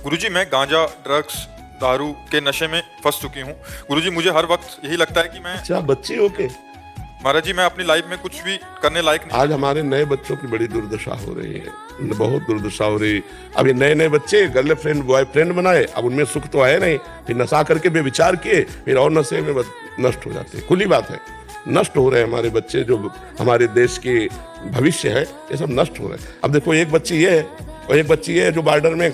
गुरुजी मैं गांजा, ड्रग्स, दारू के नशे में फंस चुकी हूँ। गुरुजी मुझे हर वक्त यही लगता है कि मैं अच्छा बच्ची हो के महाराज जी मैं अपनी लाइफ में कुछ भी करने लायक नहीं। आज हमारे नए बच्चों की बड़ी दुर्दशा हो रही है, बहुत दुर्दशा हो रही है। अब ये नए नए बच्चे गर्लफ्रेंड बॉयफ्रेंड बनाए, अब उनमें सुख तो आया नहीं, फिर नशा करके बेविचार किए, फिर और नशे में नष्ट हो जाते हैं। खुली बात है, नष्ट हो रहे हैं हमारे बच्चे, जो हमारे देश के भविष्य है, ये सब नष्ट हो रहे हैं। अब देखो एक बच्ची ये है और एक बच्ची ये है जो बॉर्डर में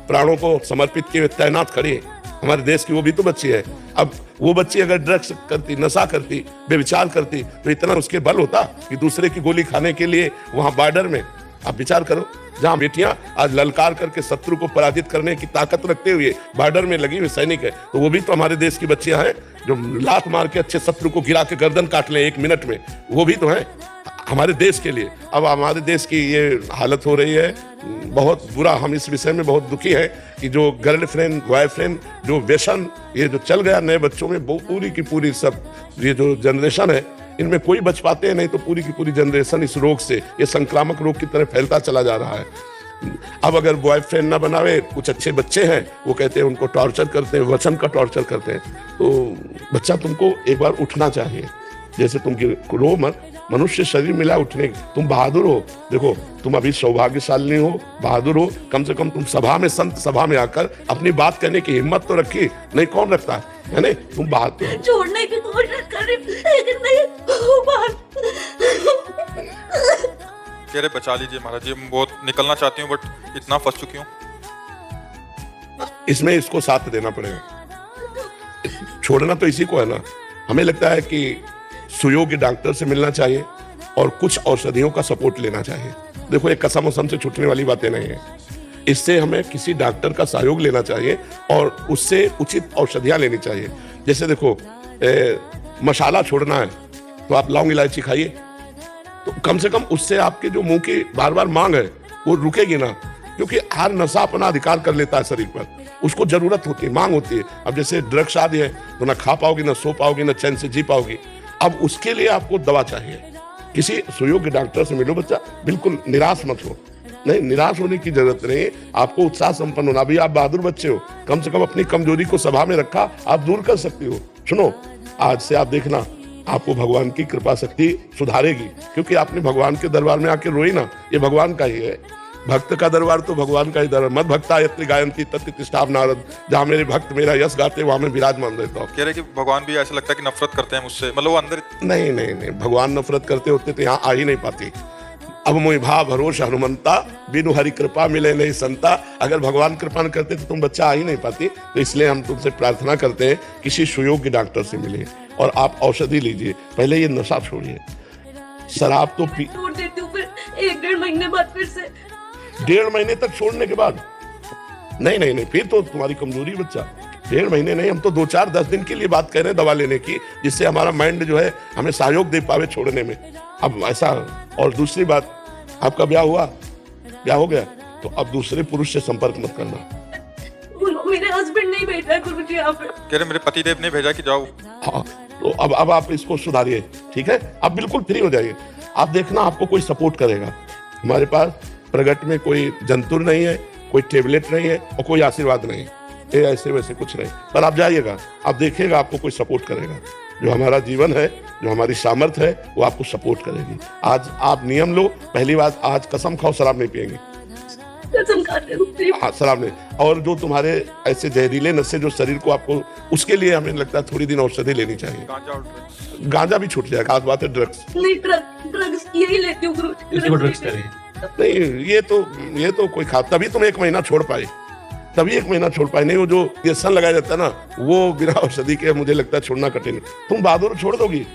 प्राणों को समर्पित किए तैनात खड़ी है हमारे देश की, वो भी तो बच्ची है। अब वो बच्ची अगर ड्रग्स करती, नशा करती, बेविचार करती, तो इतना उसके बल होता कि दूसरे की गोली खाने के लिए वहां बॉर्डर में, आप विचार करो, जहां बेटियां आज ललकार करके शत्रु को पराजित करने की ताकत रखते हुए बॉर्डर में लगी हुई सैनिक है, तो वो भी तो हमारे देश की बच्चियां हैं जो लात मार के अच्छे शत्रु को गिरा के गर्दन काट लें 1 मिनट में, वो भी तो हैं हमारे देश के लिए। अब हमारे देश की ये हालत हो रही है, बहुत बुरा। हम इस विषय में बहुत दुखी है कि जो गर्लफ्रेंड बॉयफ्रेंड जो व्यसन ये जो चल गया नए बच्चों में, पूरी की पूरी सब ये जो जनरेशन है, इनमें कोई बच पाते हैं नहीं, तो पूरी की पूरी जनरेशन इस रोग से, ये संक्रामक रोग की तरह फैलता चला जा रहा है। अब अगर बॉयफ्रेंड ना बनावे, कुछ अच्छे बच्चे हैं वो कहते हैं उनको टॉर्चर करते हैं, वचन का टॉर्चर करते हैं, तो बच्चा तुमको एक बार उठना चाहिए। जैसे तुम रो मत, मनुष्य शरीर मिला उठने, तुम बहादुर हो। देखो तुम अभी सौभाग्यशाली हो, बहादुर हो, कम से कम तुम सभा में, संत सभा में आकर अपनी बात कहने की हिम्मत तो रखी, नहीं कौन रखता है नहीं? तुम बहादुर छोड़ने की कोशिश करी लेकिन नहीं हो पा। कह रहे बचा लीजिए महाराज जी, मैं बहुत निकलना चाहती हूँ बट इतना फंस चुकी हूँ। इसमें इसको साथ देना पड़ेगा, छोड़ना तो इसी को है ना। हमें लगता है कि सुयोग्य डॉक्टर से मिलना चाहिए और कुछ औषधियों का सपोर्ट लेना चाहिए। देखो एक कसम वसम से छूटने वाली बातें नहीं है, इससे हमें किसी डॉक्टर का सहयोग लेना चाहिए और उससे उचित औषधियां लेनी चाहिए। जैसे देखो मसाला छोड़ना है तो आप लौंग इलायची खाइए, तो कम से कम उससे आपके जो मुंह की बार बार मांग है वो रुकेगी ना, क्योंकि हर नशा अपना अधिकार कर लेता है शरीर पर, उसको जरूरत होती है, मांग होती है। अब जैसे ड्रग्स आदि है तो ना खा पाओगी, ना सो पाओगी, ना चैन से जी पाओगी। अब उसके लिए आपको दवा चाहिए, किसी सुयोग्य डॉक्टर से मिलो। बच्चा बिल्कुल निराश मत हो, नहीं निराश होने की जरूरत नहीं, आपको उत्साह संपन्न होना। अभी आप बहादुर बच्चे हो, कम से कम अपनी कमजोरी को सभा में रखा, आप दूर कर सकती हो। सुनो, आज से आप देखना आपको भगवान की कृपा शक्ति सुधारेगी, क्योंकि आपने भगवान के दरबार में आके रोई ना, ये भगवान का ही है। भक्त का दरबार तो भगवान का ही दरबार। मत भक्ता यत्र गायंती तत्र तिष्ठाव नारद, जहाँ मेरे भक्त मेरा यश गाते वहां मैं विराजमान रहता हूँ। कह रहे कि भगवान भी ऐसा लगता है कि नफरत करते हैं मुझसे, मतलब वो अंदर नहीं नहीं नहीं, भगवान नफरत करते होते तो यहाँ आ ही नहीं पाती। अब मोहि भाव भरोसा हनुमंता, बिनु हरि कृपा मिले नहीं संता। अगर भगवान कृपा न करते तो तुम बच्चा आ ही नहीं पाती। तो इसलिए हम तुमसे प्रार्थना करते हैं किसी सुयोग्य डॉक्टर से मिलिए और आप औषधि लीजिए। पहले ये नशा छोड़िए, शराब तो छोड़ देती हूँ, फिर 1-1.5 महीने बाद फिर से 1.5 महीने तक छोड़ने के बाद नहीं नहीं नहीं, फिर तो तुम्हारी कमजोरी बच्चा। 1.5 महीने नहीं, हम तो 2-4-10 दिन के लिए बात कर रहे हैं दवा लेने की, जिससे हमारा माइंड जो है हमें सहयोग दे पावे छोड़ने में। अब ऐसा, और दूसरी बात, आपका ब्याह हुआ, ब्याह हो गया, तो अब दूसरे पुरुष से संपर्क मत करना। मेरे हस्बैंड नहीं भेजा है गुरुजी यहाँ पे। कह रहे मेरे पतिदेव ने भेजा कि जाओ। हाँ, तो अब आप इसको सुधारिए, ठीक है? आप बिल्कुल फ्री हो जाइए। आप देखना आपको कोई सपोर्ट करेगा। हमारे पास प्रगट में कोई जंतुर नहीं है, कोई टेबलेट नहीं है और कोई आशीर्वाद नहीं है, ये ऐसे वैसे कुछ नहीं। पर आप जाइएगा, आप देखिएगा आपको कोई सपोर्ट करेगा। जो हमारा जीवन है, जो हमारी सामर्थ्य है, वो आपको सपोर्ट करेगी। आज आप नियम लो, पहली बात, आज कसम खाओ शराब नहीं पिएंगे। कसम खाते हैं। हाँ, शराब नहीं। और जो तुम्हारे ऐसे जहरीले नशे जो शरीर को आपको, उसके लिए हमें लगता है थोड़ी दिन औषधि लेनी चाहिए। गांजा और ड्रग्स, गांजा भी छूट जाएगा, खास बात है ड्रग्स नहीं, ड्रग्स यही लेती हूँ गुरुजी। नहीं। ये तो कोई खा, तभी तुम 1 महीना छोड़ पाए, तभी 1 महीना छोड़ पाए। नहीं वो जो व्यसन लगाया जाता है ना, वो बिना औषधि के मुझे लगता है छोड़ना कठिन। तुम बहादुर छोड़ दोगी।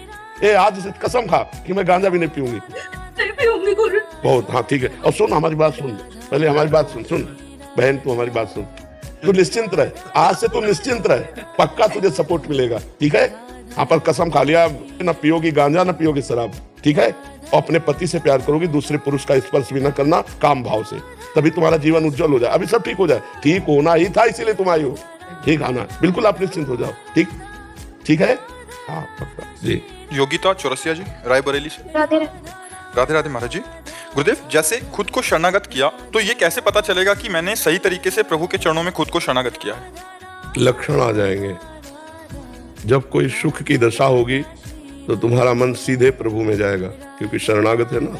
आज से कसम खा कि मैं गांजा भी नहीं पीऊंगी। नहीं पीऊंगी गुरुजी। बहुत, हाँ ठीक है। और सुन हमारी बात सुन, पहले हमारी बात सुन बहन, तू हमारी बात सुन, तू निश्चिंत रहे, आज से तू निश्चिंत रहे, पक्का तुझे सपोर्ट मिलेगा, ठीक है? हाँ, पर कसम खा लिया, ना पियोगी गांजा, ना पियोगी शराब, ठीक है? और अपने पति से प्यार करोगी, दूसरे पुरुष का स्पर्श भी ना करना, काम भाव से, तभी तुम्हारा जीवन उज्जवल हो जाए। अभी सब ठीक हो जाए, ठीक होना ही था, इसीलिए तुम आई हो, ठीक आना, बिल्कुल आप निश्चिंत हो जाओ, ठीक ठीक है? हाँ पक्का जी। योगिता चौरसिया जी, रायबरेली से। राधे राधे राधे महाराज जी। गुरुदेव, जैसे खुद को शरणागत किया तो ये कैसे पता चलेगा कि मैंने सही तरीके से प्रभु के चरणों में खुद को शरणागत किया है? लक्षण आ जाएंगे। जब कोई सुख की दशा होगी तो तुम्हारा मन सीधे प्रभु में जाएगा, क्योंकि शरणागत है ना।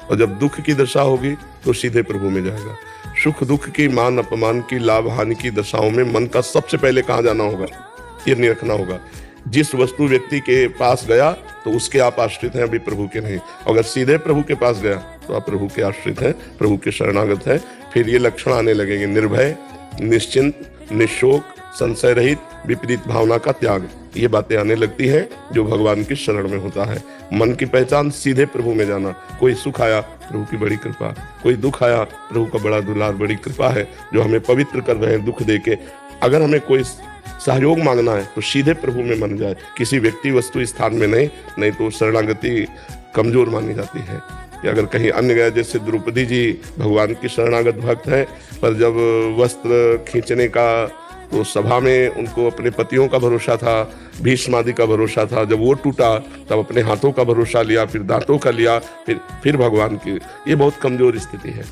और जब दुख की दशा होगी तो सीधे प्रभु में जाएगा। सुख दुख की, मान अपमान की, लाभ हानि की दशाओं में मन का सबसे पहले कहाँ जाना होगा? तीर नहीं रखना होगा। जिस वस्तु व्यक्ति के पास गया तो उसके आप आश्रित हैं, अभी प्रभु के नहीं। अगर सीधे प्रभु के पास गया तो आप प्रभु के आश्रित हैं, प्रभु के शरणागत हैं। फिर ये लक्षण आने लगेंगे: निर्भय, निश्चिंत, निशोक, संशय रहित, विपरीत भावना का त्याग। ये बातें आने लगती हैं जो भगवान की शरण में होता है। मन की पहचान सीधे प्रभु में जाना। कोई सुख आया, प्रभु की बड़ी कृपा। कोई दुख आया, प्रभु का बड़ा दुलार, बड़ी कृपा है जो हमें पवित्र कर रहे हैं दुख देके। अगर हमें कोई सहयोग मांगना है तो सीधे प्रभु में मन जाए, किसी व्यक्ति वस्तु स्थान में नहीं तो शरणागति कमजोर मानी जाती है। कि अगर कहीं अन्य गया, जैसे द्रौपदी जी भगवान की शरणागत भक्त है, पर जब वस्त्र खींचने का तो सभा में उनको अपने पतियों का भरोसा था, भीष्म आदि का भरोसा था। जब वो टूटा तब अपने हाथों का भरोसा लिया, फिर दांतों का लिया, फिर भगवान की। ये बहुत कमजोर स्थिति है।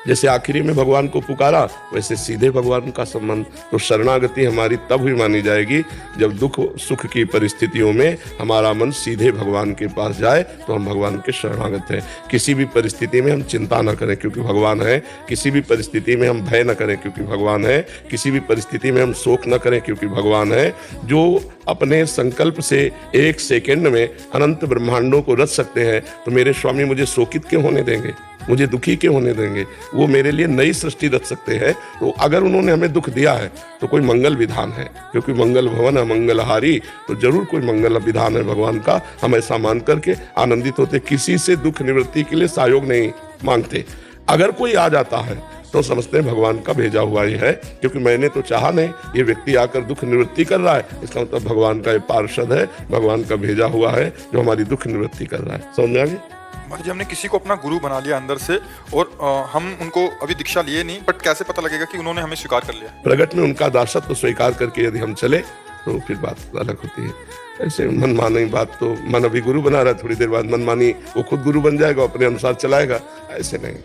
जैसे आखिरी में भगवान को पुकारा, वैसे सीधे भगवान का संबंध। तो शरणागति हमारी तब ही मानी जाएगी जब दुख सुख की परिस्थितियों में हमारा मन सीधे भगवान के पास जाए, तो हम भगवान के शरणागत हैं। किसी भी परिस्थिति में हम चिंता न करें क्योंकि भगवान है। किसी भी परिस्थिति में हम भय न करें क्योंकि भगवान है। किसी भी परिस्थिति में हम शोक न करें क्योंकि भगवान है। जो अपने संकल्प से एक सेकंड में अनंत ब्रह्मांडों को रच सकते हैं, तो मेरे स्वामी मुझे शोकित क्यों होने देंगे, मुझे दुखी क्यों होने देंगे? वो मेरे लिए नई सृष्टि रच सकते हैं। तो अगर उन्होंने हमें दुख दिया है तो कोई मंगल विधान है, क्योंकि मंगल भवन है मंगलहारी, तो जरूर कोई मंगल विधान है भगवान का। हम ऐसा मान करके आनंदित होते, किसी से दुख निवृत्ति के लिए सहयोग नहीं मांगते। अगर कोई आ जाता है तो समझते हैं भगवान का भेजा हुआ ही है, क्योंकि मैंने तो चाहा नहीं, ये व्यक्ति आकर दुख निवृत्ति कर रहा है, इसका मतलब भगवान का ये पार्षद है, भगवान का भेजा हुआ है जो हमारी दुख निवृत्ति कर रहा है। समझ में आ गई? महाराज जी, हमने किसी को अपना गुरु बना लिया अंदर से, और हम उनको अभी दीक्षा लिए नहीं, बट कैसे पता लगेगा कि उन्होंने हमें स्वीकार कर लिया? प्रगट में उनका दासत्व तो स्वीकार करके यदि हम चले तो फिर बात अलग होती है। ऐसे मनमानी बात तो, मन अभी गुरु बना रहा है, थोड़ी देर बाद मनमानी वो खुद गुरु बन जाएगा, अपने अनुसार चलाएगा। ऐसे नहीं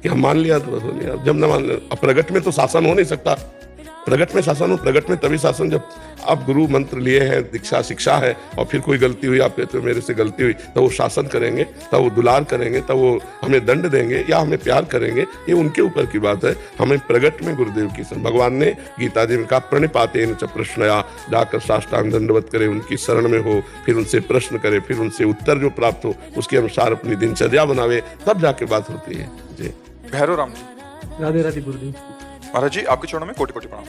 कि हम मान लिया तो बस हो लिया। जब न मान, प्रगट में तो शासन हो नहीं सकता। प्रगट में शासन हो, प्रगट में तभी शासन जब आप गुरु मंत्र लिए हैं, दीक्षा शिक्षा है, और फिर कोई गलती हुई, आप कहते हो मेरे से गलती हुई, तो वो शासन करेंगे, तब वो दुलार करेंगे, तब वो हमें दंड देंगे या हमें प्यार करेंगे, ये उनके ऊपर की बात है। हमें प्रगट में गुरुदेव की भगवान ने गीता जी में कहा, प्रणिपातेन च प्रश्नया, जाकर साष्टांग दंडवत करे, उनकी शरण में हो, फिर उनसे प्रश्न करे, फिर उनसे उत्तर जो प्राप्त हो उसके अनुसार अपनी दिनचर्या बनावे, तब जाके बात होती है। जी भैरव राम जी, राधे राधे गुरुदेव। महाराज जी, आपके चरणों में कोटि कोटि प्रणाम।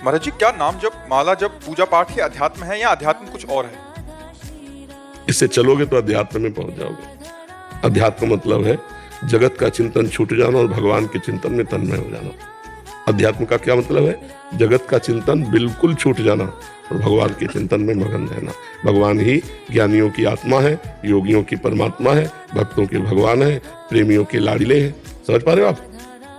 महाराज जी, क्या नाम जब, माला जब, पूजा पाठ ही अध्यात्म है या अध्यात्म कुछ और है? इससे चलोगे तो अध्यात्म में पहुंच जाओगे। अध्यात्म मतलब है जगत का चिंतन छूट जाना और भगवान के चिंतन में तन्मय हो जाना। अध्यात्म का क्या मतलब है? जगत का चिंतन बिल्कुल छूट जाना और भगवान के चिंतन में मगन रहना। भगवान ही ज्ञानियों की आत्मा है, योगियों की परमात्मा है, भक्तों के भगवान है, प्रेमियों के लाडले हैं। समझ पा रहे हो आप?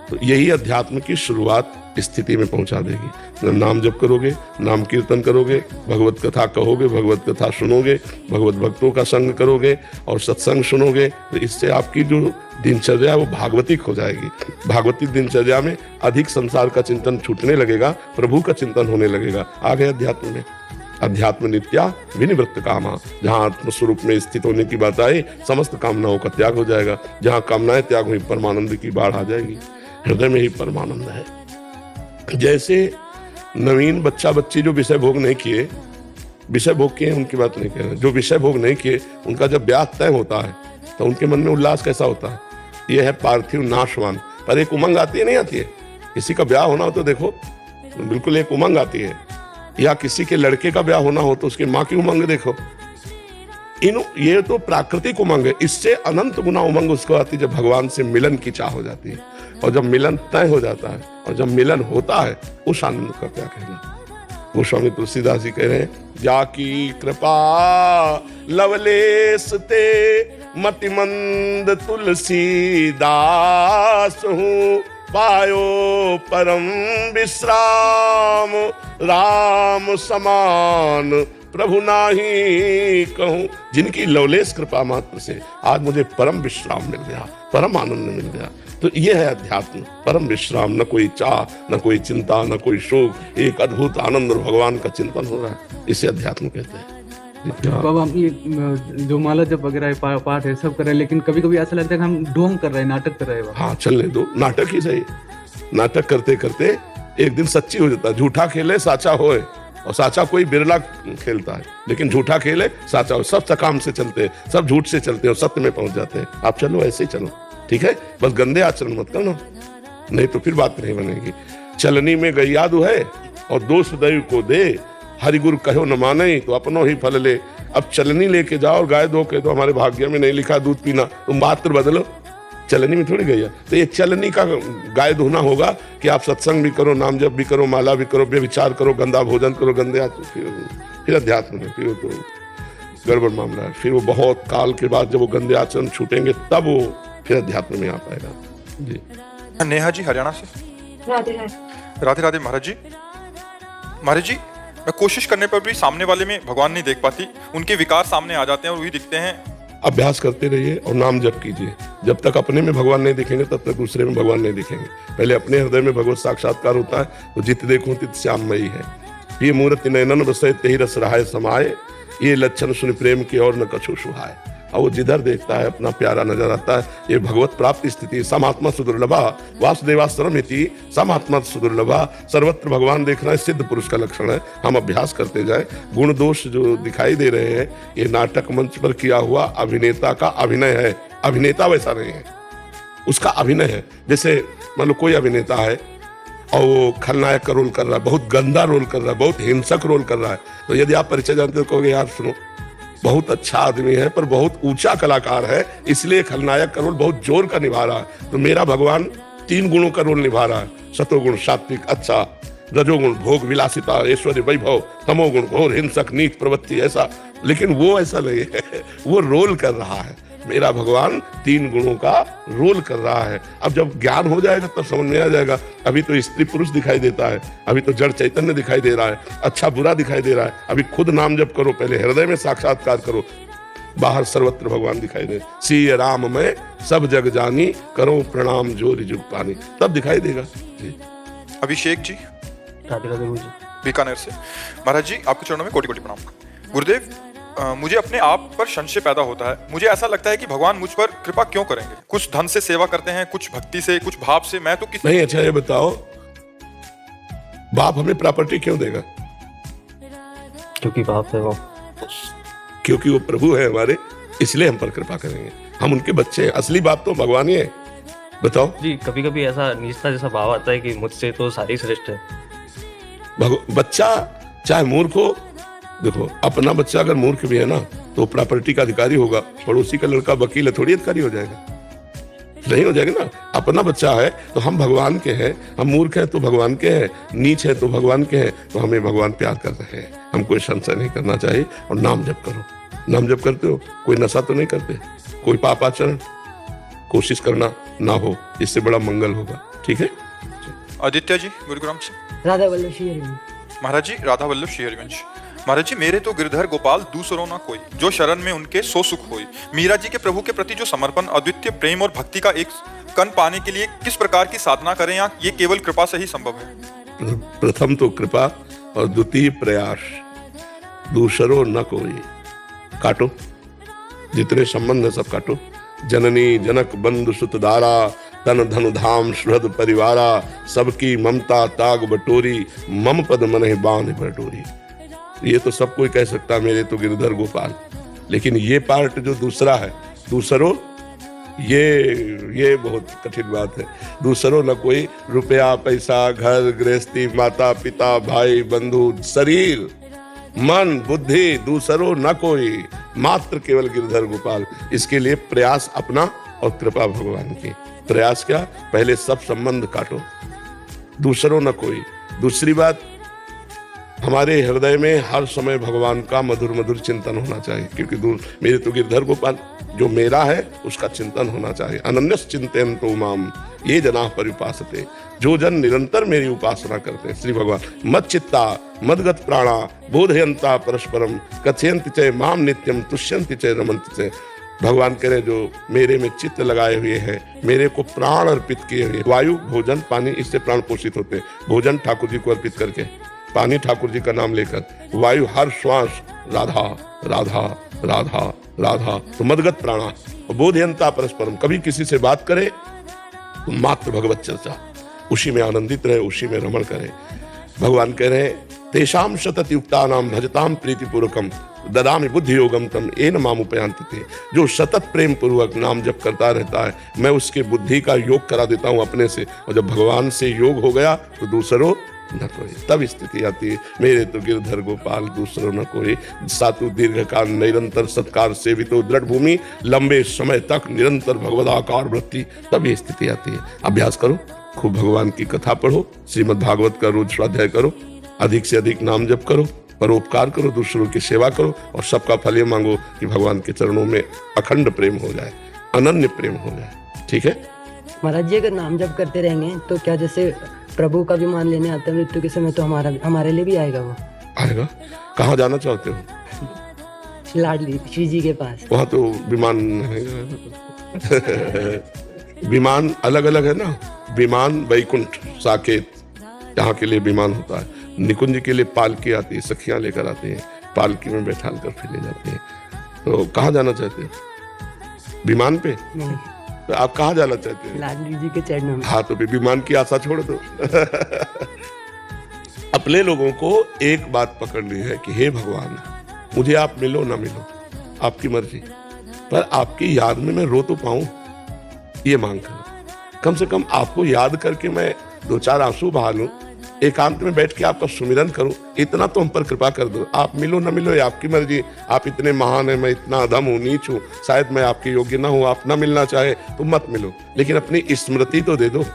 तो यही अध्यात्म की शुरुआत स्थिति में पहुंचा देगी। नाम जप करोगे, नाम कीर्तन करोगे, भगवत कथा कहोगे, भगवत कथा सुनोगे, भगवत भक्तों का संग करोगे और सत्संग सुनोगे, तो इससे आपकी जो दिनचर्या है वो भागवतिक हो जाएगी। भागवतिक दिनचर्या में अधिक संसार का चिंतन छूटने लगेगा, प्रभु का चिंतन होने लगेगा। आ गए अध्यात्म में। अध्यात्म नित्या विनिवृत्त कामा, जहाँ आत्मस्वरूप में स्थित होने की बात आए, समस्त कामनाओं का त्याग हो जाएगा। जहाँ कामनाएं त्याग हुई, परमानंद की बाढ़ आ जाएगी। हृदय में ही परमानंद है। जैसे नवीन बच्चा बच्ची जो विषय भोग नहीं किए, विषय भोग किए उनकी बात नहीं कह रहे, जो विषय भोग नहीं किए उनका जब ब्याह तय होता है तो उनके मन में उल्लास कैसा होता है? यह है पार्थिव नाशवान, पर एक उमंग आती है, नहीं आती है? किसी का ब्याह होना हो तो देखो बिल्कुल एक उमंग आती है, या किसी के लड़के का ब्याह होना हो तो उसकी माँ की उमंग देखो। ये तो प्राकृतिक उमंग है। इससे अनंत गुना उमंग उसको आती है जब भगवान से मिलन की चाह हो जाती है, और जब मिलन तय हो जाता है और जब मिलन होता है, उस आनंद का क्या कहना। वो स्वामी तुलसीदास जी कह रहे हैं, जाकी कृपा लवलेस ते मतिमंद तुलसीदास हूँ, पायो परम विश्राम राम समान प्रभु नाही कहूं, जिनकी लवलेश कृपा मात्र से आज मुझे परम विश्राम मिल गया, परम आनंद मिल गया। तो ये है अध्यात्म, परम विश्राम, न कोई चाह, न कोई चिंता, न कोई शोक, एक अद्भुत आनंद और भगवान का चिंतन हो रहा है, इसे अध्यात्म कहते हैं। बाबा हम ये जो माला जप वगैरह पाठ है सब कर रहे हैं, लेकिन कभी कभी ऐसा लगता है कि हम ढोंग कर रहे हैं, नाटक कर रहे हैं। हाँ, चलने दो, नाटक ही सही। नाटक करते करते एक दिन सच्ची हो जाता है। झूठा खेले साचा होए, और साचा कोई बिरला खेलता है, लेकिन झूठा खेले साचा हो। सब सकाम से चलते हैं, सब झूठ से चलते हैं और सत्य में पहुंच जाते हैं। आप चलो ऐसे ही चलो, ठीक है, बस गंदे आचरण मत करना, नहीं तो फिर बात नहीं बनेगी। चलनी में गैया दुहै और दोष दैव को दे, हरि गुरु कहो न माने तो अपनों ही फल ले। अब चलनी लेके जाओ और गाय धो के दो, हमारे भाग्य में नहीं लिखा दूध पीना, तुम बात तो बदलो, चलनी में थोड़ी गैया। तो ये चलनी का गाय धोना होगा कि आप सत्संग भी करो, नाम जप भी करो, माला भी करो, विचार करो, गंदा भोजन करो, गंदे फिर अध्यात्म में फिर तो गड़बड़ मामला है। फिर वो बहुत काल के बाद जब वो गंदे आचरण छूटेंगे तब वो फिर अध्यात्म में आ पाएगा। जी नेहा जी हरियाणा से। राधे राधे। राधे राधे महाराज जी। महाराज जी, मैं कोशिश करने पर भी सामने वाले में भगवान नहीं देख पाती, उनके विकार सामने आ जाते हैं और वही दिखते हैं। अभ्यास करते रहिए और नाम जप कीजिए। जब तक अपने में भगवान नहीं दिखेंगे तब तक दूसरे में भगवान नहीं दिखेंगे। पहले अपने हृदय में भगवत साक्षात्कार होता है, तो जित देखूं तित श्याममयी है। ये मूर्ति नयनन बसै तेहि रस रहाय समाये, ये लक्षण सुन प्रेम की और न कछु सुहाय। और वो जिधर देखता है अपना प्यारा नजर आता है। ये भगवत प्राप्ति स्थिति समात्मा सुदुर्लभा वासुदेवाश्रमिति, समात्मा सुदुर्लभा, सर्वत्र भगवान देखना सिद्ध पुरुष का लक्षण है। हम अभ्यास करते जाए। गुण दोष जो दिखाई दे रहे हैं ये नाटक मंच पर किया हुआ अभिनेता का अभिनय है। अभिनेता वैसा नहीं है, उसका अभिनय है। जैसे मान लो कोई अभिनेता है और वो खलनायक का रोल कर रहा है, बहुत गंदा रोल कर रहा है, बहुत हिंसक रोल कर रहा है, तो यदि आप परिचय जानते हो कहोगे यार सुनो, बहुत अच्छा आदमी है पर बहुत ऊंचा कलाकार है, इसलिए खलनायक का रोल बहुत जोर का निभा रहा है। तो मेरा भगवान 3 गुणों का रोल निभा रहा है, सतोगुण सात्विक अच्छा, रजोगुण भोग विलासिता ऐश्वर्य वैभव, तमोगुण घोर हिंसक नीच प्रवृत्ति ऐसा। लेकिन वो ऐसा नहीं है, वो रोल कर रहा है। मेरा भगवान 3 गुणों का रोल कर रहा है। अब जब ज्ञान हो जाएगा तब समझ में आ जाएगा। अभी तो स्त्री पुरुष दिखाई देता है, अभी तो जड़ चैतन्य दिखाई दे रहा है, अच्छा बुरा दिखाई दे रहा है। अभी खुद नाम जप करो, पहले हृदय में साक्षात्कार करो, बाहर सर्वत्र भगवान दिखाई दे। सिय राम में सब जग जानी, करो प्रणाम जोरि जुग पानी, तब दिखाई देगा। जी अभिषेक जी राधे राधे गुरु जी। बीकानेर से। महाराज जी, आपके चरणों में कोटि कोटि प्रणाम। गुरुदेव, मुझे अपने आप पर संशय पैदा होता है। मुझे ऐसा लगता है कि भगवान मुझ पर कृपा क्यों करेंगे। कुछ धन से सेवा करते हैं, कुछ भक्ति से, कुछ भाव से। मैं तो किस नहीं। अच्छा ये बताओ, बाप हमें प्रॉपर्टी क्यों देगा? क्योंकि बाप है वो, क्योंकि वो प्रभु है हमारे, इसलिए हम पर कृपा करेंगे। हम उनके बच्चे हैं, असली बाप तो भगवान ही है। बताओ जी, कभी कभी ऐसा नीचता जैसा भाव आता है कि मुझसे तो सारे श्रेष्ठ है। बच्चा चाहे मूर्ख हो, देखो अपना बच्चा अगर मूर्ख भी है ना तो प्रॉपर्टी का अधिकारी होगा, पड़ोसी का लड़का वकील है थोड़ी अधिकारी हो जाएगा, नहीं हो जाएगा ना। अपना बच्चा है तो हम भगवान के हैं, हम मूर्ख हैं तो भगवान के हैं, नीच है तो भगवान के हैं, तो हमें भगवान प्यार कर रहे हैं। हम कोई संशय नहीं करना चाहिए। और नाम जप करो। नाम जप करते हो, कोई नशा तो नहीं करते, कोई पापाचरण कोशिश करना ना हो, इससे बड़ा मंगल होगा। ठीक है। आदित्य जी गुरुग्राम से। राधा वल्लभ श्री हरिवंश। महाराज जी, राधा वल्लभ श्री हरिवंश। महाराज जी, मेरे तो गिरधर गोपाल दूसरों ना कोई, जो शरण में उनके सो सुख होई। मीरा जी के प्रभु के प्रति जो समर्पण, अद्वितीय प्रेम और भक्ति का एक कण पाने के लिए किस प्रकार की साधना करें, या ये केवल कृपा से ही संभव है? प्रथम तो कृपा और द्वितीय प्रयास, दूसरों न कोई। काटो, जितने संबंध है सब काटो। जननी जनक बंधु सुत दारा, तन धन धाम सुहृद परिवारा, सबकी ममता ताग बटोरी, मम पद मन बांध बटोरी। ये तो सब कोई कह सकता है, मेरे तो गिरधर गोपाल। लेकिन ये पार्ट जो दूसरा है, दूसरों, ये बहुत कठिन बात है। दूसरों न कोई, रुपया पैसा घर गृहस्थी माता पिता भाई बंधु शरीर मन बुद्धि, दूसरों न कोई, मात्र केवल गिरधर गोपाल। इसके लिए प्रयास अपना और कृपा भगवान की। प्रयास क्या? पहले सब संबंध काटो, दूसरों न कोई। दूसरी बात, हमारे हृदय में हर समय भगवान का मधुर मधुर चिंतन होना चाहिए, क्योंकि दूर मेरे तो गिरधर गोपाल जो मेरा है उसका चिंतन होना चाहिए। अनन्यस चिंतन तो माम ये जना परिपासते, जो जन निरंतर मेरी उपासना करते हैं। श्री भगवान मत चित्ता मदगत प्राणा बोधयंता परस्परम कथयंत च माम नित्यम तुष्यंत च रमंत च। भगवान कह रहे जो मेरे में चित्त लगाए हुए हैं, मेरे को प्राण अर्पित किए हुए, वायु भोजन पानी इससे प्राण पोषित होते हैं। भोजन ठाकुर जी को अर्पित करके, पानी ठाकुर जी का नाम लेकर, वायु हर श्वास राधा राधा राधा राधा, तो मदगत प्राणा बोधयंता परस्परम, कभी किसी से बात करे तो मात्र भगवत चर्चा, उसी में आनंदित रहे, उसी में रमण करे। भगवान कह रहे तेषाम सतत युक्ता नाम भजताम प्रीतिपूर्वकम ददामि बुद्धि योगम तम एन मामुपयांति थे। जो सतत प्रेम पूर्वक नाम जप करता रहता है, मैं उसके बुद्धि का योग करा देता हूं अपने से, और जब भगवान से योग हो गया तो दूसरों न कोई। तब स्थिति आती है मेरे तो गिरधर गोपाल दूसरों न कोई। सातु दीर्घ काल निरंतर सत्कार सेवितो दृढ़ भूमि, लंबे समय तक निरंतर भगवदाकार वृत्ति, तब ये स्थिति आती है। अभ्यास करो, खूब भगवान की कथा पढ़ो, श्रीमद् भागवत का रोज स्वाध्याय करो, अधिक से अधिक नाम जप करो, परोपकार करो, दूसरों की सेवा करो, और सबका फल ये मांगो कि भगवान के चरणों में अखंड प्रेम हो जाए, अनन्य प्रेम हो जाए। ठीक है महाराज जी, अगर नाम जप करते रहेंगे तो क्या जैसे प्रभु का भी मान लेने आता है मृत्यु के समय, तो हमारे लिए भी आएगा वो? आएगा। कहाँ जाना चाहते हो? लाडली श्री जी के पास। वहाँ तो विमान विमान अलग अलग है ना, विमान वैकुंठ साकेत यहाँ के लिए विमान होता है, निकुंज के लिए पालकी आती है, सखियां लेकर आती हैं, पालकी में बैठाल कर फिर ले जाती हैं। तो कहाँ जाना चाहते हैं? विमान पे? नहीं, तो आप कहाँ जाना चाहते हैं? लाडली जी के चरणों में। हाँ, तो फिर विमान की आशा छोड़ दो। अपने लोगों को एक बात पकड़नी है कि हे भगवान, मुझे आप मिलो ना मिलो आपकी मर्जी, पर आपकी याद में मैं रो तो पाऊं, ये मांग कर। कम से कम आपको याद करके मैं दो चार आंसू बहा लूं, एकांत में बैठ के आपका सुमिरन करूं, इतना तो हम पर कृपा कर दो। आप मिलो ना मिलो ये आपकी मर्जी। आप इतने महान हैं, मैं इतना अधम हूं, नीच हूं, शायद मैं आपके योग्य ना हूं, आप ना मिलना चाहे तो मत मिलो, लेकिन अपनी स्मृति तो दे दो,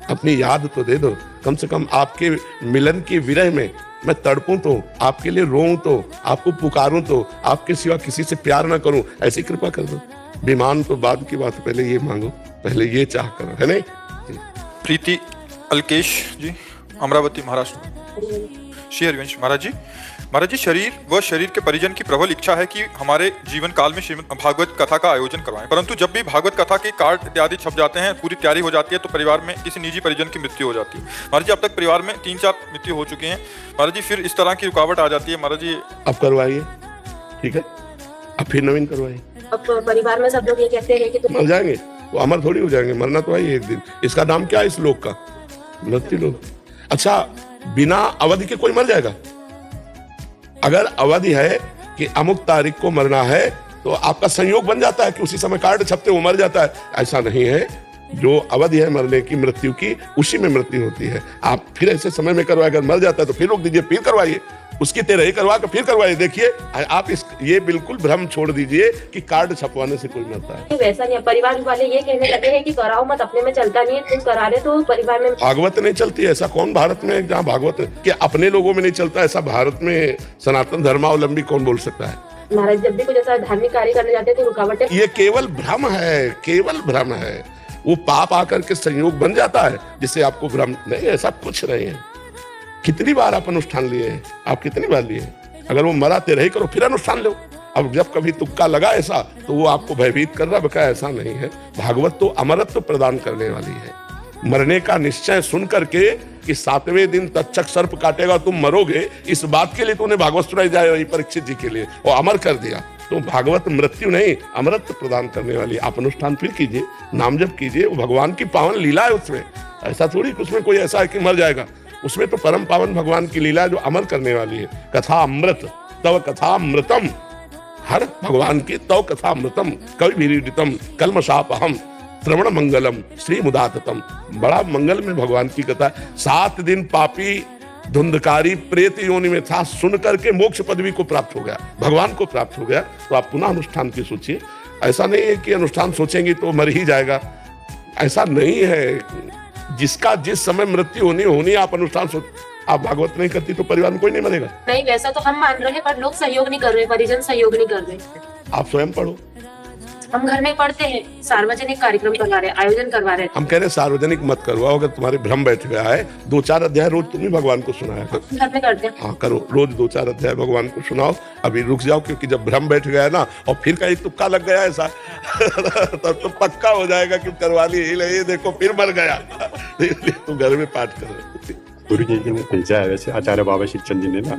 अपनी याद तो दे दो। कम से कम आपके मिलन की विरह में मैं तड़पूं तो, आपके लिए रोऊं तो, आपको पुकारूं तो, आपके सिवा किसी से प्यार ना करूं, ऐसी कृपा कर दो। विमान तो बाद की बात, पहले ये मांगो, पहले ये चाह करो, है नहीं? प्रीति अलकेश जी, अमरावती महाराष्ट्र। श्री हरिवंश महाराज जी, शरीर व शरीर के परिजन की प्रबल इच्छा है कि हमारे जीवन काल में श्रीमद् भागवत कथा का आयोजन करवाएं, परंतु जब भी भागवत कथा के कार्ड इत्यादि छप जाते हैं, पूरी तैयारी हो जाती है, तो परिवार में किसी निजी परिजन की मृत्यु हो जाती है। महाराज जी, अब तक परिवार में 3-4 मृत्यु हो चुकी हैं महाराज जी, फिर इस तरह की रुकावट आ जाती है महाराज जी। अब करवाइए, ठीक है, अब फिर नवीन करवाइए। अब परिवार में सब लोग ये कहते हैं कि मर जाएंगे तो अमर थोड़ी हो जाएंगे, मरना तो है एक दिन। इसका नाम क्या है इस लोक का? मृत्यु लोक। अच्छा, बिना अवधि के कोई मर जाएगा? अगर अवधि है कि अमुक तारीख को मरना है, तो आपका संयोग बन जाता है कि उसी समय कार्ड छपते वो मर जाता है। ऐसा नहीं है, जो अवधि है मरने की, मृत्यु की, उसी में मृत्यु होती है। आप फिर ऐसे समय में करवाए, अगर मर जाता है तो फिर रोक दीजिए, फिर करवाइए, उसकी तेरह ही करवा कर फिर करवाइए। देखिए आप ये बिल्कुल भ्रम छोड़ दीजिए कि कार्ड छपवाने से कोई मरता है। वैसा नहीं है, परिवार वाले ये कहने लगे हैं कि कराओ मत, अपने में चलता नहीं है, तुम करा रहे तो परिवार में। भागवत नहीं चलती, ऐसा कौन भारत में है जहाँ भागवत कि अपने लोगों में नहीं चलता? ऐसा भारत में सनातन धर्मावलंबी कौन बोल सकता है? महाराज, जब भी कुछ ऐसा धार्मिक कार्य करने जाते हैं तो रुकावटें। ये केवल भ्रम है, केवल भ्रम है। वो पाप आकर के संयोग बन जाता है जिससे आपको भ्रम। नहीं, ऐसा कुछ नहीं है। कितनी बार आप अनुष्ठान लिए हैं? आप कितनी बार लिए हैं? अगर वो मरा तेरह ही करो, फिर अनुष्ठान लो। अब जब कभी तुक्का लगा ऐसा, तो वो आपको भयभीत कर रहा, बका ऐसा नहीं है। भागवत तो अमरत्व प्रदान करने वाली है। मरने का निश्चय सुन करके कि 7वें दिन तक्षक सर्प काटेगा, तुम मरोगे, इस बात के लिए तूने भागवत सुनाई जाए परीक्षित जी के लिए, और अमर कर दिया। तो भागवत मृत्यु नहीं, अमरत्व प्रदान करने वाली। आप अनुष्ठान फिर कीजिए, नाम जप कीजिए, वो भगवान की पावन लीला है उसमें। ऐसा थोड़ी उसमें कोई ऐसा है कि मर जाएगा, उसमें तो परम पावन भगवान की लीला जो अमर करने वाली है। कथा अमृत तव कथा अमृतम, हर भगवान की तव कथा अमृतम कवि विदितम कलमशापहम श्रवण मंगलम श्री मुदाततम। बड़ा मंगल में भगवान की कथा। 7 दिन पापी धुंधकारी प्रेत योनि में था, सुन करके मोक्ष पदवी को प्राप्त हो गया, भगवान को प्राप्त हो गया। तो आप पुनः अनुष्ठान की सोचिए। ऐसा नहीं है कि अनुष्ठान सोचेंगे तो मर ही जाएगा, ऐसा नहीं है। जिसका जिस समय मृत्यु होनी आप अनुष्ठान सोच। आप भागवत नहीं करती तो परिवार में कोई नहीं मरेगा। नहीं, वैसा तो हम मान रहे हैं, पर लोग सहयोग नहीं कर रहे, परिजन सहयोग नहीं कर रहे। आप स्वयं पढ़ो। हम घर में पढ़ते हैं, सार्वजनिक कार्यक्रम करवा रहे, आयोजन करवा रहे। हम कह रहे हैं सार्वजनिक मत करवाओ, अगर तुम्हारे भ्रम बैठ गया है 2-4 अध्याय रोज तुम ही भगवान को सुनाया करो। घर में करते हैं। हाँ करो, रोज 2-4 अध्याय भगवान को सुनाओ। अभी रुक जाओ, क्योंकि जब भ्रम बैठ गया ना और फिर कहीं तुक्का लग गया ऐसा तब तो पक्का हो जाएगा कि करवाली ही ले, ये देखो फिर मर गया। तुम घर में पाठ करो। गुरु जी ने भेजा है। वैसे आचार्य बाबा श्रीचंद जी ने ना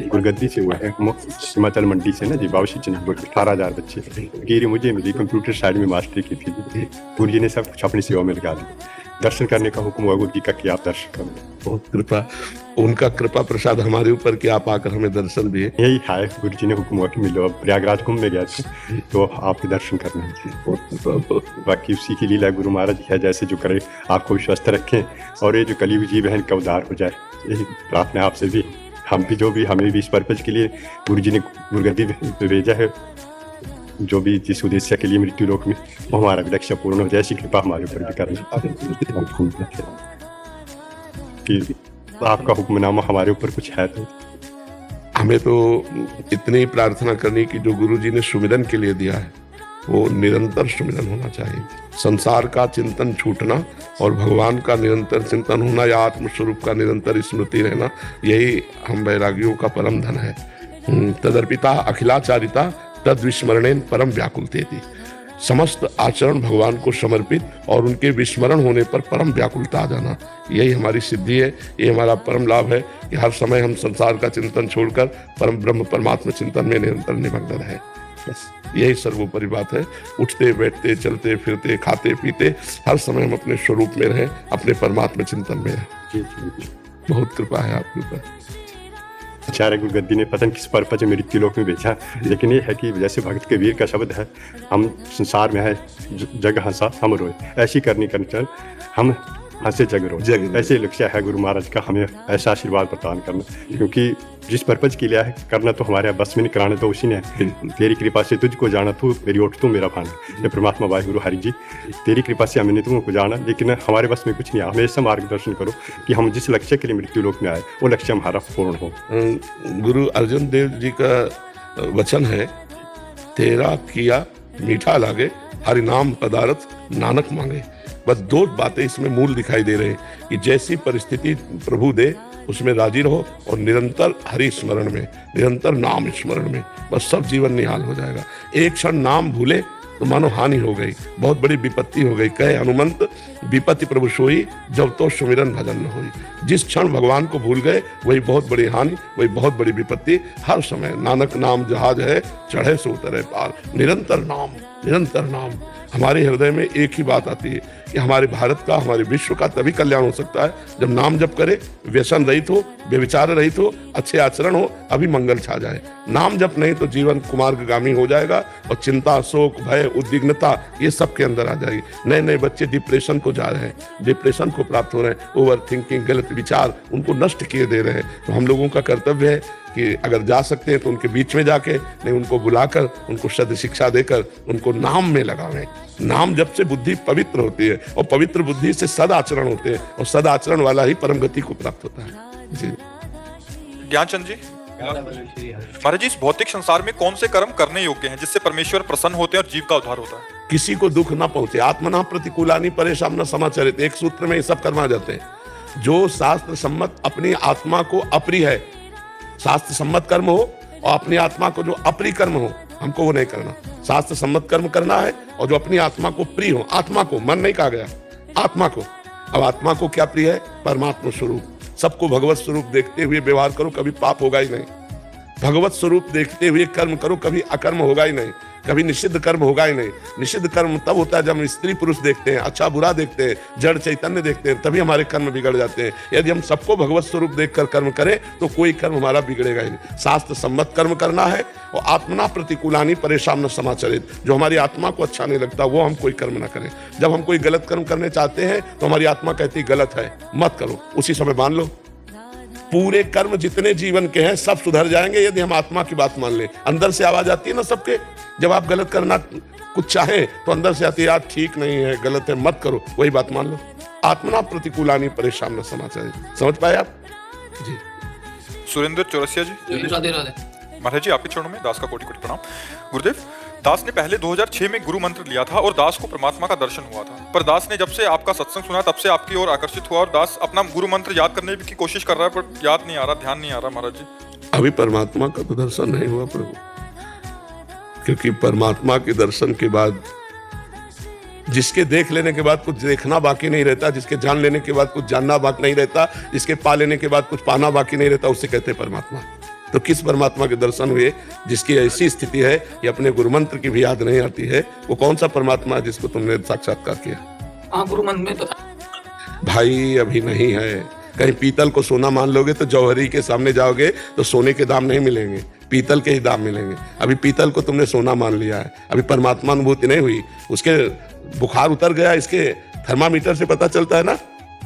गुरगद्दी से हुआ है, हिमाचल मंडी से ना जी, बाबा श्रीचंद 18,000 बच्चे गिरी मुझे मिली, कंप्यूटर साइड में मास्टरी की थी। गुरु जी ने सब कुछ अपनी सेवा में लगा दिया। दर्शन करने का हुक्म हुआ गुरु जी का कि आप दर्शन करो। बहुत कृपा, उनका कृपा प्रसाद हमारे ऊपर कि आप आकर हमें दर्शन दिए। यही है, गुरु जी ने हुक्म हुआ कि मिलो। अब प्रयागराज कुंभ में गया था तो आपके दर्शन करने हैं। बाकी उसी की लीला गुरु महाराज है, जैसे जो करे आपको स्वस्थ रखें और ये जो कलयुग जीव है इनका उद्धार हो जाए, यही प्रार्थना आपसे भी। हम भी जो भी हमें भी इस पर्पज के लिए गुरु जी ने गुरगद्दी पे भेजा है, जो भी जिस उद्देश्य के लिए मृत्यु लोक में, वो हमारा भी लक्ष्य पूर्ण हो जाए। ऐसी कृपा हमारे ऊपर भी करना कि आपका हुक्मनामा हमारे ऊपर कुछ है तो हमें तो इतनी ही प्रार्थना करनी कि जो गुरु जी ने सुमिरन के लिए दिया है वो निरंतर सुमिरन होना चाहिए। संसार का चिंतन छूटना और भगवान का निरंतर चिंतन होना या आत्मस्वरूप का निरंतर स्मृति रहना, यही हम वैरागियों का परम धन है। तदर्पिता अखिलाचारिता तद विस्मरणेन परम व्याकुलतेति। समस्त आचरण भगवान को समर्पित और उनके विस्मरण होने पर परम व्याकुलता आ जाना, यही हमारी सिद्धि है। ये हमारा परम लाभ है कि हर समय हम संसार का चिंतन छोड़कर परम ब्रह्म परमात्मा चिंतन में निरंतर निमग्न रहे। बस यही सर्वोपरि बात है। उठते बैठते चलते फिरते खाते पीते हर समय हम अपने स्वरूप में रहें, अपने परमात्मा चिंतन में रहें। बहुत कृपा है आपके ऊपर। आचार्य गुरगद्दी ने पता नहीं किस पर्पज में मृत्यु लोक में भेजा, लेकिन ये है कि जैसे भक्त कबीर का शब्द है, हम संसार में है जग हंसा हम रोए, ऐसी करनी चल हम हंसे जग रोए। ऐसे लक्ष्य है गुरु महाराज का, हमें ऐसा आशीर्वाद प्रदान करना, क्योंकि जिस पर्पज के लिए है करना तो हमारे बस में नहीं, कराना तो उसी ने है। तेरी कृपा से तुझको जाना, तू मेरी ओट तू मेरा भान। ये परमात्मा भाई गुरु हरि जी, तेरी कृपा से हमने तुमको जाना, लेकिन हमारे बस में कुछ नहीं है। हमेशा मार्गदर्शन करो कि हम जिस लक्ष्य के लिए मृत्यु लोक में आए वो लक्ष्य हमारा पूर्ण हो। गुरु अर्जुन देव जी का वचन है, तेरा किया मीठा लागे, हरि नाम पदार्थ नानक मांगे। बस 2 बातें इसमें मूल दिखाई दे रहे हैं कि जैसी परिस्थिति प्रभु दे उसमें राजी रहो और निरंतर हरि स्मरण में, निरंतर नाम स्मरण में, बस सब जीवन निहाल हो जाएगा। एक क्षण नाम भूले तो मानो हानि हो गई, बहुत बड़ी विपत्ति हो गई। कहे हनुमंत विपत्ति प्रभु सोई, जब तो सुमिरन भजन न होई। जिस क्षण भगवान को भूल गए वही बहुत बड़ी हानि, वही बहुत बड़ी विपत्ति। हर समय नानक नाम जहाज है, चढ़े सो उतरे पार। निरंतर नाम, निरंतर नाम। हमारे हृदय में एक ही बात आती है कि हमारे भारत का, हमारे विश्व का तभी कल्याण हो सकता है जब नाम जप करे, व्यसन रहित हो, व्यभिचार रहित हो, अच्छे आचरण हो, अभी मंगल छा जाए। नाम जप नहीं तो जीवन कुमार्गामी हो जाएगा और चिंता, शोक, भय, उद्विग्नता ये सब के अंदर आ जाएगी। नए नए बच्चे डिप्रेशन को जा रहे हैं, डिप्रेशन को प्राप्त हो रहे हैं, ओवर थिंकिंग, गलत विचार उनको नष्ट किए दे रहे हैं। तो हम लोगों का कर्तव्य है कि अगर जा सकते हैं तो उनके बीच में जाके, नहीं उनको बुलाकर, उनको सद शिक्षा देकर उनको नाम में लगावें। नाम जब से बुद्धि पवित्र होती है और पवित्र बुद्धि से सद आचरण होते हैं और सद आचरण वाला ही परम गति को प्राप्त होता है। जी ज्ञानचंद जी, महाराज जी, इस भौतिक संसार में कौन से कर्म करने योग्य हैं जिससे परमेश्वर प्रसन्न होते हैं और जीव का उद्धार होता है? किसी को दुख ना पहुंचे, आत्मना प्रतिकूलानि परेशान न समाचरित, एक सूत्र में ये सब कर्म आ जाते हैं। जो शास्त्र सम्मत अपनी आत्मा को अप्रिय है, शास्त्र सम्मत कर्म हो और अपनी आत्मा को जो अप्रिय कर्म हो, हमको वो नहीं करना। शास्त्र सम्मत कर्म करना है और जो अपनी आत्मा को प्रिय हो, आत्मा को, मन नहीं कहा गया, आत्मा को। अब आत्मा को क्या प्रिय है? परमात्मा स्वरूप। सबको भगवत स्वरूप देखते हुए व्यवहार करो, कभी पाप होगा ही नहीं। भगवत स्वरूप देखते हुए कर्म करो, कभी अकर्म होगा ही नहीं, कभी निषिद्ध कर्म होगा ही नहीं। निषिद्ध कर्म तब होता है जब हम स्त्री पुरुष देखते हैं, अच्छा बुरा देखते हैं, जड़ चैतन्य देखते हैं, तभी हमारे कर्म बिगड़ जाते हैं। यदि हम सबको भगवत स्वरूप देखकर कर्म करें तो कोई कर्म हमारा बिगड़ेगा ही नहीं। शास्त्र सम्मत कर्म करना है और आत्मना प्रतिकूलानि परेशान न समाचरित, जो हमारी आत्मा को अच्छा नहीं लगता वो हम कोई कर्म न करें। जब हम कोई गलत कर्म करने चाहते हैं तो हमारी आत्मा कहती गलत है, मत करो, उसी समय मान लो। पूरे कर्म जितने जीवन के हैं सब सुधर जाएंगे यदि हम आत्मा की बात मान लें। अंदर से आवाज आती है ना सबके, जब आप गलत करना कुछ चाहे तो अंदर से आती है यार ठीक नहीं है, गलत है, मत करो, वही बात मान लो। आत्मना प्रतिकूलानि परेशान न समाचरित। समझ पाए आप? जी। सुरेंद्र चौरसिया जी, राधे राधे। महाराज जी आपके चरणों में दास का कोटि कोटि प्रणाम। गुरुदेव, दास ने पहले 2006 में गुरु मंत्र लिया था और दास को परमात्मा का दर्शन हुआ था, पर दास ने जब से आपका सत्संग सुना तब से आपकी ओर आकर्षित हुआ और दास अपना गुरु मंत्र याद करने की कोशिश कर रहा है, पर याद नहीं आ रहा, ध्यान नहीं आ रहा महाराज जी। अभी परमात्मा का तो दर्शन नहीं हुआ प्रभु, क्योंकि परमात्मा के दर्शन के बाद जिसके देख लेने के बाद कुछ देखना बाकी नहीं रहता, जिसके जान लेने के बाद कुछ जानना बाकी नहीं रहता, जिसके पा लेने के बाद कुछ पाना बाकी नहीं रहता, उसे कहते हैं परमात्मा। तो किस परमात्मा के दर्शन हुए जिसकी ऐसी स्थिति है कि अपने गुरु मंत्र की भी याद नहीं आती है? वो कौन सा परमात्मा है जिसको तुमने साक्षात्कार किया? हाँ, गुरु मंत्र में तो भाई अभी नहीं है। कहीं पीतल को सोना मान लोगे तो जौहरी के सामने जाओगे तो सोने के दाम नहीं मिलेंगे, पीतल के ही दाम मिलेंगे। अभी पीतल को तुमने सोना मान लिया है, अभी परमात्मा अनुभूति नहीं हुई। उसके बुखार उतर गया, इसके थर्मामीटर से पता चलता है ना।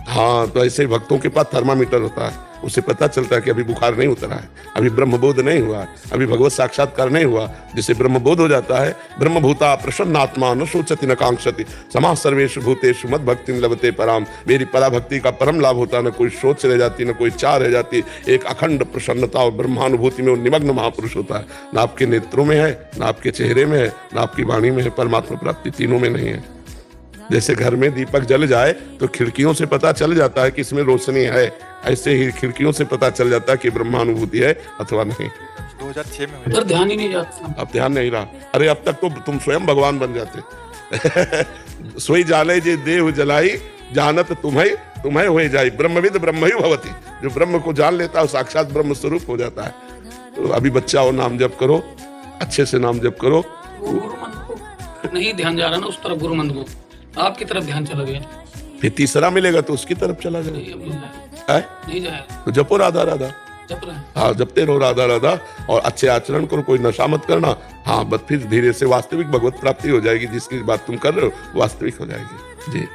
हाँ, तो ऐसे भक्तों के पास थर्मामीटर होता है, उससे पता चलता है कि अभी बुखार नहीं उतरा है, अभी ब्रह्मबोध नहीं हुआ, अभी भगवत साक्षात्कार नहीं हुआ। जिससे ब्रह्मबोध हो जाता है, ब्रह्मभूता प्रसन्नात्मा न सोचति न कांक्षति समाः सर्वेषु भूतेषु मद भक्तिं लभते पराम। मेरी पराभक्ति का परम लाभ होता, न कोई सोच रह जाती, न कोई चाह रह जाती। एक अखंड प्रसन्नता और ब्रह्मानुभूति में वो निमग्न महापुरुष होता है। न आपके नेत्रों में है, न आपके चेहरे में है, न आपकी वाणी में है, परमात्मा प्राप्ति तीनों में नहीं है। जैसे घर में दीपक जल जाए तो खिड़कियों से पता चल जाता है कि इसमें रोशनी है, ऐसे ही खिड़कियों से पता चल जाता है कि ब्रह्मानुभूति है अथवा नहीं। 2006 में उधर ध्यान ही नहीं जाता। अब ध्यान नहीं रहा। अरे अब तक तो तुम स्वयं भगवान बन जाते। सोई जाने जे देव जलाई जानत तुम्हें हो जाई ब्रह्मविद ब्रह्म भवती। जो ब्रह्म को जान लेता है साक्षात ब्रह्म स्वरूप हो जाता है। तो अभी बच्चा हो, नाम जप करो, अच्छे से नाम जप करो। वो गुरु मंत्र को नहीं ध्यान जा रहा ना, उस तरफ गुरु मंत्र को आपकी तरफ ध्यान चला गया। फिर तीसरा मिलेगा तो उसकी तरफ चला जाए। नहीं जाएगा तो जपो राधा राधा। जप रहे हैं। हाँ, जपते रहो राधा राधा और अच्छे आचरण करो, कोई नशा मत करना। हाँ, बस फिर धीरे से वास्तविक भगवत प्राप्ति हो जाएगी। जिसकी बात तुम कर रहे हो वास्तविक हो जाएगी जी।